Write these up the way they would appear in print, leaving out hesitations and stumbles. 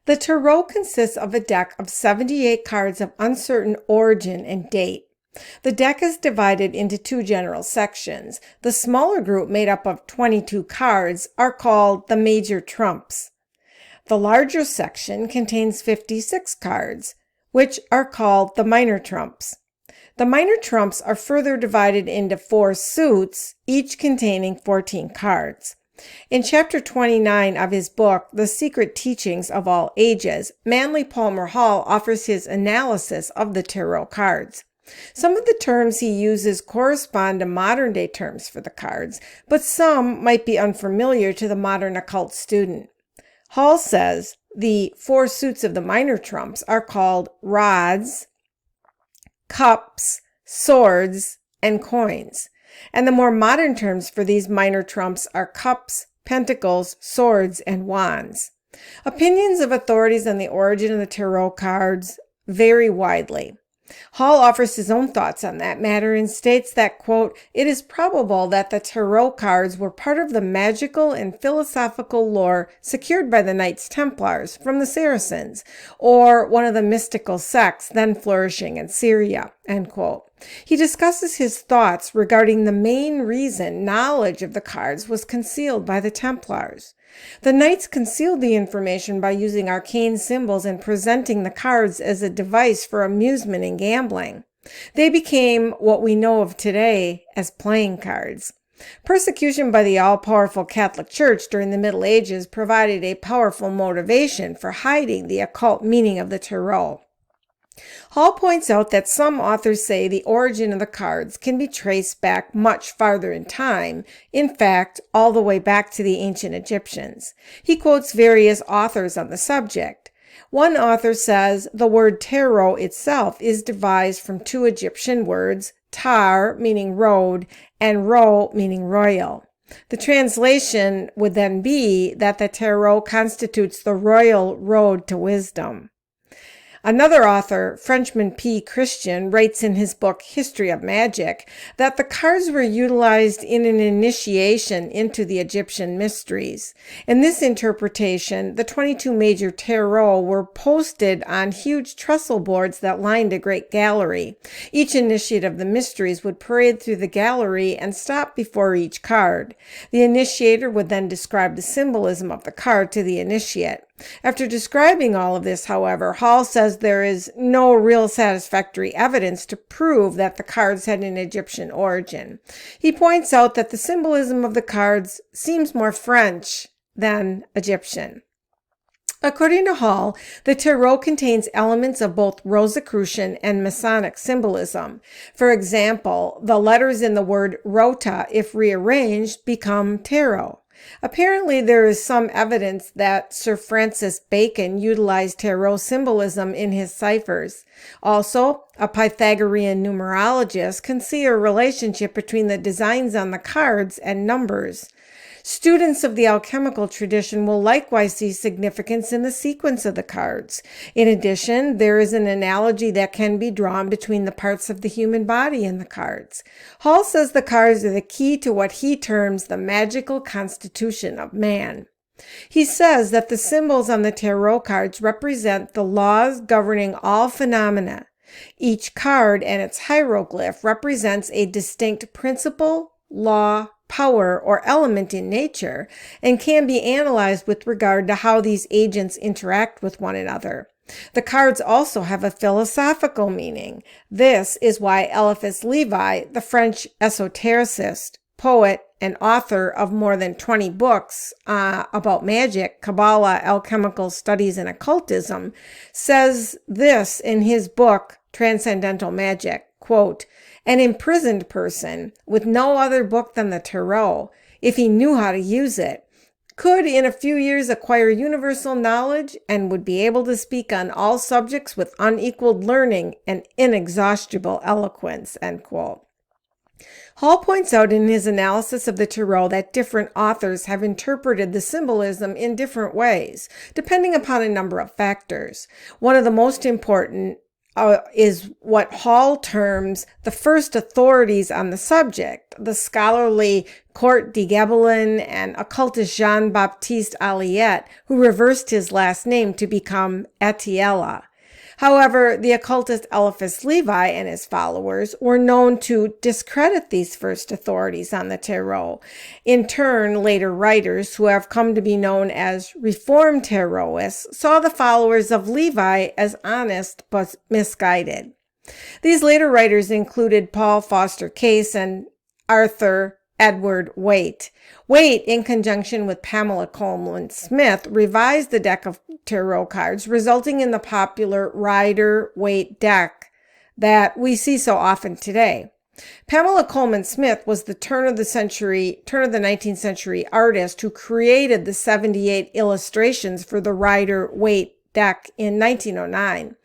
The tarot consists of a deck of 78 cards of uncertain origin and date. The deck is divided into two general sections. The smaller group, made up of 22 cards, are called the major trumps. The larger section contains 56 cards, which are called the minor trumps. The minor trumps are further divided into 4 suits, each containing 14 cards. In Chapter 29 of his book, The Secret Teachings of All Ages, Manly Palmer Hall offers his analysis of the tarot cards. Some of the terms he uses correspond to modern-day terms for the cards, but some might be unfamiliar to the modern occult student. Hall says the 4 suits of the minor trumps are called rods, cups, swords, and coins. And the more modern terms for these minor trumps are cups, pentacles, swords, and wands. Opinions of authorities on the origin of the tarot cards vary widely. Hall offers his own thoughts on that matter and states that, quote, "It is probable that the tarot cards were part of the magical and philosophical lore secured by the Knights Templars from the Saracens, or one of the mystical sects then flourishing in Syria," end quote. He discusses his thoughts regarding the main reason knowledge of the cards was concealed by the Templars. The Knights concealed the information by using arcane symbols and presenting the cards as a device for amusement and gambling. They became what we know of today as playing cards. Persecution by the all-powerful Catholic Church during the Middle Ages provided a powerful motivation for hiding the occult meaning of the tarot. Hall points out that some authors say the origin of the cards can be traced back much farther in time, in fact, all the way back to the ancient Egyptians. He quotes various authors on the subject. One author says the word tarot itself is devised from 2 Egyptian words, tar, meaning road, and ro, meaning royal. The translation would then be that the tarot constitutes the royal road to wisdom. Another author, Frenchman P. Christian, writes in his book History of Magic that the cards were utilized in an initiation into the Egyptian mysteries. In this interpretation, the 22 major tarot were posted on huge trestle boards that lined a great gallery. Each initiate of the mysteries would parade through the gallery and stop before each card. The initiator would then describe the symbolism of the card to the initiate. After describing all of this, however, Hall says there is no real satisfactory evidence to prove that the cards had an Egyptian origin. He points out that the symbolism of the cards seems more French than Egyptian. According to Hall, the tarot contains elements of both Rosicrucian and Masonic symbolism. For example, the letters in the word rota, if rearranged, become tarot. Apparently, there is some evidence that Sir Francis Bacon utilized tarot symbolism in his ciphers. Also, a Pythagorean numerologist can see a relationship between the designs on the cards and numbers. Students of the alchemical tradition will likewise see significance in the sequence of the cards. In addition, there is an analogy that can be drawn between the parts of the human body and the cards. Hall says the cards are the key to what he terms the magical constitution of man. He says that the symbols on the tarot cards represent the laws governing all phenomena. Each card and its hieroglyph represents a distinct principle, law, power, or element in nature, and can be analyzed with regard to how these agents interact with one another. The cards also have a philosophical meaning. This is why Eliphas Levi, the French esotericist, poet, and author of more than 20 books about magic, Kabbalah, alchemical studies, and occultism, says this in his book, Transcendental Magic, quote, "An imprisoned person with no other book than the tarot, if he knew how to use it, could in a few years acquire universal knowledge and would be able to speak on all subjects with unequaled learning and inexhaustible eloquence," end quote. Hall points out in his analysis of the tarot that different authors have interpreted the symbolism in different ways, depending upon a number of factors. One of the most important is what Hall terms the first authorities on the subject, the scholarly Court de Gebelin and occultist Jean-Baptiste Aliette, who reversed his last name to become Atiella. However, the occultist Eliphas Levi and his followers were known to discredit these first authorities on the tarot. In turn, later writers, who have come to be known as Reformed Tarotists, saw the followers of Levi as honest but misguided. These later writers included Paul Foster Case and Arthur Edward Waite. Waite, in conjunction with Pamela Colman Smith, revised the deck of tarot cards, resulting in the popular Rider-Waite deck that we see so often today. Pamela Colman Smith was the turn of the 19th century artist who created the 78 illustrations for the Rider-Waite deck in 1909.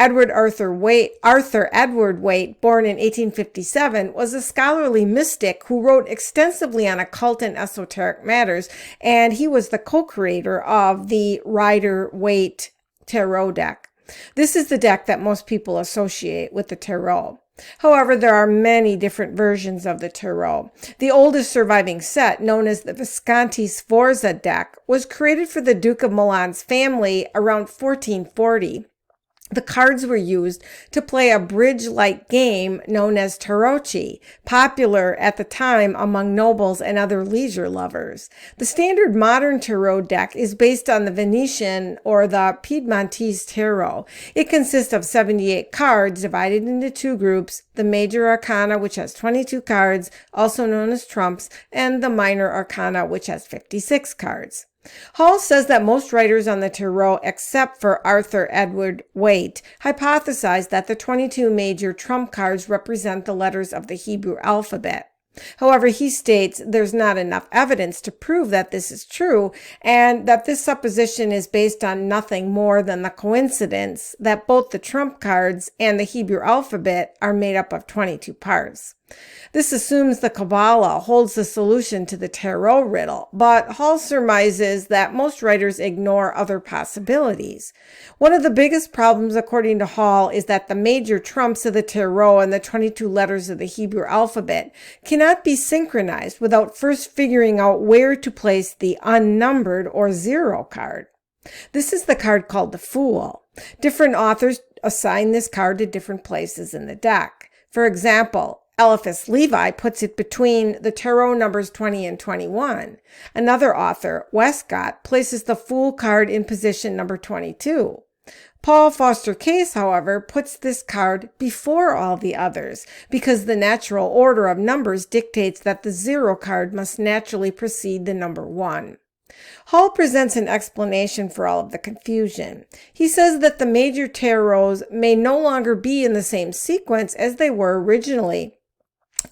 Arthur Edward Waite, born in 1857, was a scholarly mystic who wrote extensively on occult and esoteric matters, and he was the co-creator of the Rider-Waite tarot deck. This is the deck that most people associate with the tarot. However, there are many different versions of the tarot. The oldest surviving set, known as the Visconti Sforza deck, was created for the Duke of Milan's family around 1440. The cards were used to play a bridge-like game known as tarocchi, popular at the time among nobles and other leisure lovers. The standard modern tarot deck is based on the Venetian or the Piedmontese tarot. It consists of 78 cards divided into two groups, the major arcana, which has 22 cards, also known as trumps, and the minor arcana, which has 56 cards. Hall says that most writers on the tarot, except for Arthur Edward Waite, hypothesized that the 22 major trump cards represent the letters of the Hebrew alphabet. However, he states there's not enough evidence to prove that this is true, and that this supposition is based on nothing more than the coincidence that both the trump cards and the Hebrew alphabet are made up of 22 parts. This assumes the Kabbalah holds the solution to the tarot riddle, but Hall surmises that most writers ignore other possibilities. One of the biggest problems, according to Hall, is that the major trumps of the tarot and the 22 letters of the Hebrew alphabet cannot be synchronized without first figuring out where to place the unnumbered or zero card. This is the card called the Fool. Different authors assign this card to different places in the deck. For example, Eliphas Levi puts it between the tarot numbers 20 and 21. Another author, Westcott, places the Fool card in position number 22. Paul Foster Case, however, puts this card before all the others because the natural order of numbers dictates that the zero card must naturally precede the number 1. Hall presents an explanation for all of the confusion. He says that the major tarots may no longer be in the same sequence as they were originally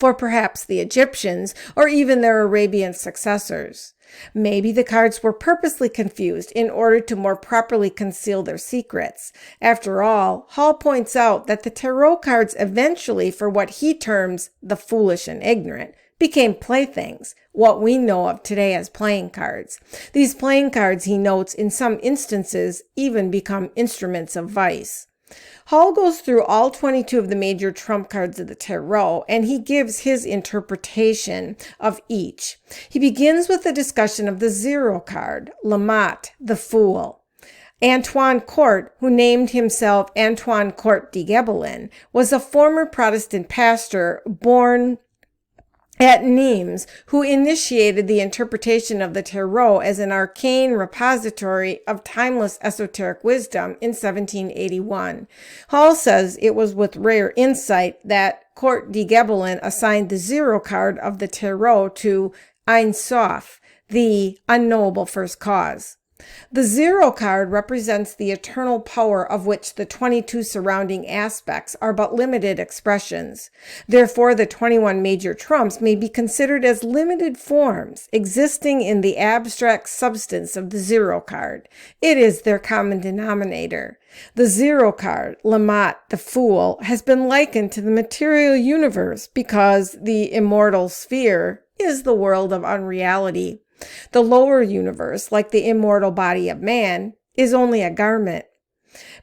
for perhaps the Egyptians or even their Arabian successors. Maybe the cards were purposely confused in order to more properly conceal their secrets. After all, Hall points out that the tarot cards eventually, for what he terms the foolish and ignorant, became playthings, what we know of today as playing cards. These playing cards, he notes, in some instances even become instruments of vice. Hall goes through all 22 of the major trump cards of the tarot, and he gives his interpretation of each. He begins with a discussion of the zero card, Lamat, the Fool. Antoine Court, who named himself Antoine Court de Gebelin, was a former Protestant pastor born at Nimes, who initiated the interpretation of the tarot as an arcane repository of timeless esoteric wisdom in 1781. Hall says it was with rare insight that Court de Gebelin assigned the zero card of the tarot to Ein Sof, the unknowable first cause. The zero card represents the eternal power of which the 22 surrounding aspects are but limited expressions. Therefore, the 21 major trumps may be considered as limited forms existing in the abstract substance of the zero card. It is their common denominator. The zero card, Lamat, the Fool, has been likened to the material universe because the immortal sphere is the world of unreality. The lower universe, like the immortal body of man, is only a garment.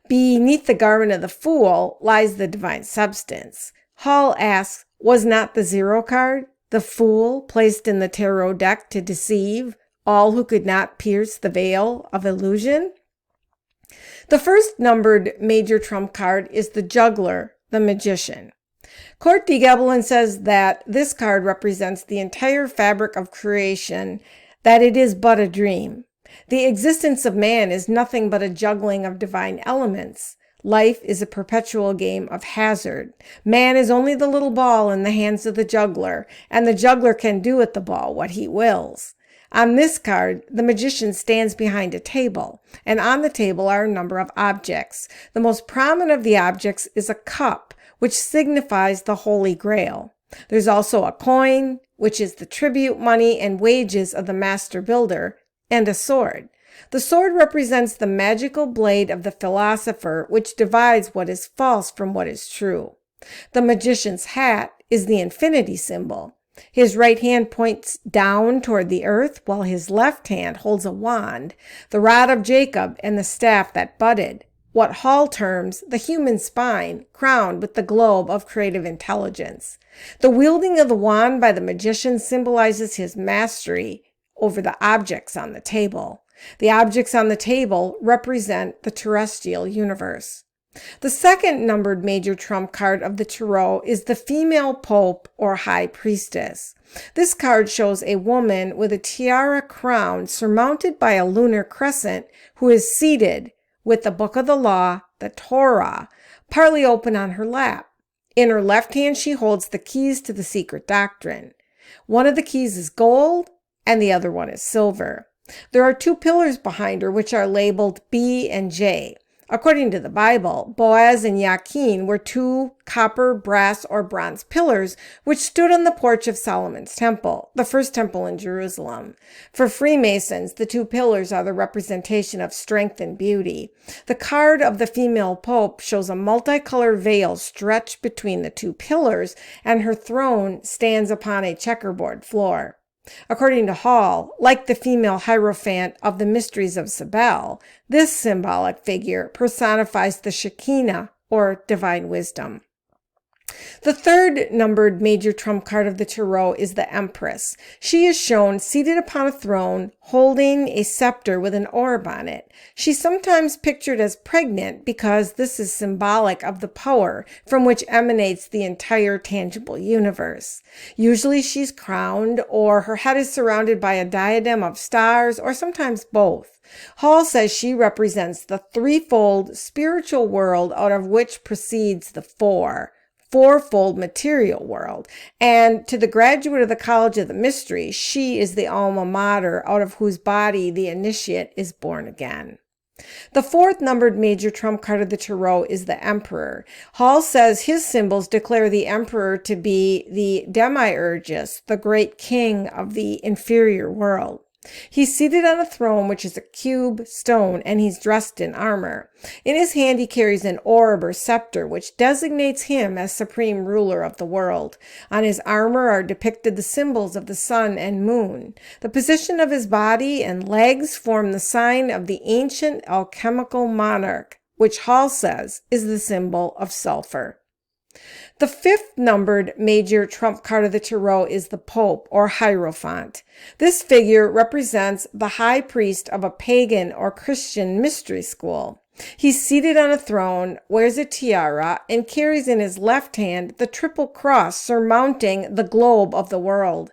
Beneath the garment of the fool lies the divine substance. Hall asks, was not the 0 card the fool placed in the tarot deck to deceive all who could not pierce the veil of illusion? The first numbered major trump card is the juggler, the magician. Court de Gebelin says that this card represents the entire fabric of creation, that it is but a dream. The existence of man is nothing but a juggling of divine elements. Life is a perpetual game of hazard. Man is only the little ball in the hands of the juggler, and the juggler can do with the ball what he wills. On this card, the magician stands behind a table, and on the table are a number of objects. The most prominent of the objects is a cup, which signifies the Holy Grail. There's also a coin, which is the tribute money and wages of the master builder, and a sword. The sword represents the magical blade of the philosopher, which divides what is false from what is true. The magician's hat is the infinity symbol. His right hand points down toward the earth, while his left hand holds a wand, the rod of Jacob and the staff that budded, what Hall terms the human spine, crowned with the globe of creative intelligence. The wielding of the wand by the magician symbolizes his mastery over the objects on the table. The objects on the table represent the terrestrial universe. The second numbered major trump card of the tarot is the female pope or high priestess. This card shows a woman with a tiara crown surmounted by a lunar crescent who is seated with the book of the law, the Torah, partly open on her lap. In her left hand, she holds the keys to the secret doctrine. One of the keys is gold and the other one is silver. There are 2 pillars behind her which are labeled B and J. According to the Bible, Boaz and Yakin were 2 copper, brass, or bronze pillars which stood on the porch of Solomon's temple, the first temple in Jerusalem. For Freemasons, the 2 pillars are the representation of strength and beauty. The card of the female pope shows a multicolored veil stretched between the 2 pillars, and her throne stands upon a checkerboard floor. According to Hall, like the female hierophant of the Mysteries of Cybele, this symbolic figure personifies the Shekinah, or divine wisdom. The third numbered major trump card of the tarot is the Empress. She is shown seated upon a throne, holding a scepter with an orb on it. She's sometimes pictured as pregnant because this is symbolic of the power from which emanates the entire tangible universe. Usually she's crowned, or her head is surrounded by a diadem of stars, or sometimes both. Hall says she represents the threefold spiritual world out of which proceeds the fourfold material world. And to the graduate of the College of the Mystery, she is the alma mater out of whose body the initiate is born again. The fourth numbered major trump card of the tarot is the Emperor. Hall says his symbols declare the Emperor to be the demiurgus, the great king of the inferior world. He's seated on a throne, which is a cube stone, and he's dressed in armor. In his hand, he carries an orb or scepter, which designates him as supreme ruler of the world. On his armor are depicted the symbols of the sun and moon. The position of his body and legs form the sign of the ancient alchemical monarch, which Hall says is the symbol of sulfur. The fifth numbered major trump card of the tarot is the Pope, or hierophant. This figure represents the high priest of a pagan or Christian mystery school. He's seated on a throne, wears a tiara, and carries in his left hand the triple cross surmounting the globe of the world.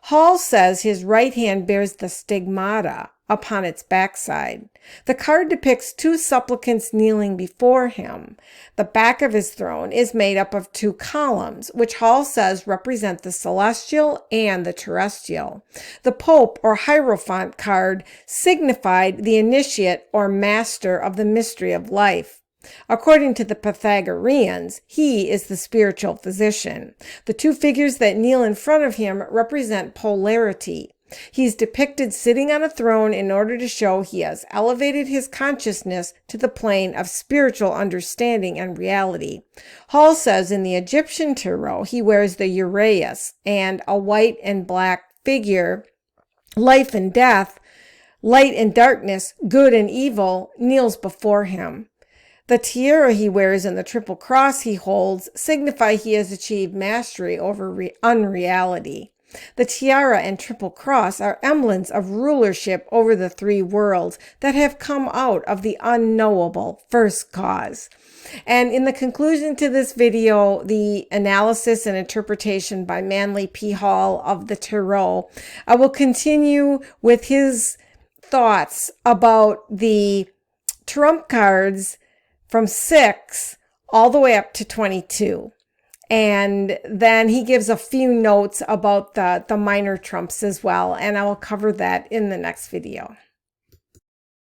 Hall says his right hand bears the stigmata upon its backside. The card depicts 2 supplicants kneeling before him. The back of his throne is made up of 2 columns, which Hall says represent the celestial and the terrestrial. The Pope, or hierophant card, signified the initiate or master of the mystery of life. According to the Pythagoreans, he is the spiritual physician. The 2 figures that kneel in front of him represent polarity. He's depicted sitting on a throne in order to show he has elevated his consciousness to the plane of spiritual understanding and reality. Hall says in the Egyptian tarot he wears the uraeus, and a white and black figure, life and death, light and darkness, good and evil, kneels before him. The tiara he wears and the triple cross he holds signify he has achieved mastery over unreality. The tiara and triple cross are emblems of rulership over the three worlds that have come out of the unknowable first cause. And in the conclusion to this video, the analysis and interpretation by Manly P. Hall of the Tarot, I will continue with his thoughts about the trump cards from 6 all the way up to 22. And then he gives a few notes about the minor trumps as well. And I will cover that in the next video.